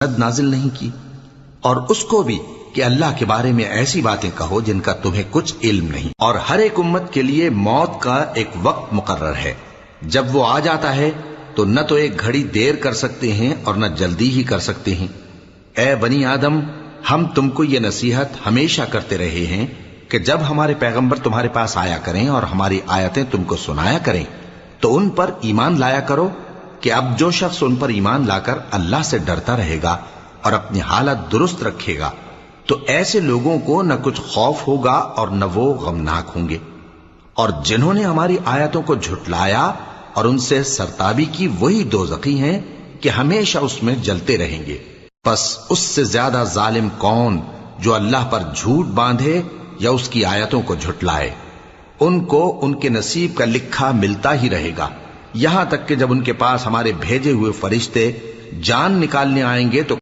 نازل نہیں کی، اور اس کو بھی کہ اللہ کے بارے میں ایسی باتیں کہو جن کا تمہیں کچھ علم نہیں، اور ہر ایک امت کے لیے موت کا ایک وقت مقرر ہے، جب وہ آ جاتا ہے تو نہ تو ایک گھڑی دیر کر سکتے ہیں اور نہ جلدی ہی کر سکتے ہیں۔ اے بنی آدم، ہم تم کو یہ نصیحت ہمیشہ کرتے رہے ہیں کہ جب ہمارے پیغمبر تمہارے پاس آیا کریں اور ہماری آیتیں تم کو سنایا کریں تو ان پر ایمان لایا کرو، کہ اب جو شخص ان پر ایمان لا کر اللہ سے ڈرتا رہے گا اور اپنی حالت درست رکھے گا تو ایسے لوگوں کو نہ کچھ خوف ہوگا اور نہ وہ غمناک ہوں گے، اور جنہوں نے ہماری آیتوں کو جھٹلایا اور ان سے سرتابی کی وہی دوزخی ہیں کہ ہمیشہ اس میں جلتے رہیں گے۔ پس اس سے زیادہ ظالم کون جو اللہ پر جھوٹ باندھے یا اس کی آیتوں کو جھٹلائے؟ ان کو ان کے نصیب کا لکھا ملتا ہی رہے گا، یہاں تک کہ جب ان کے پاس ہمارے بھیجے ہوئے فرشتے جان نکالنے آئیں گے تو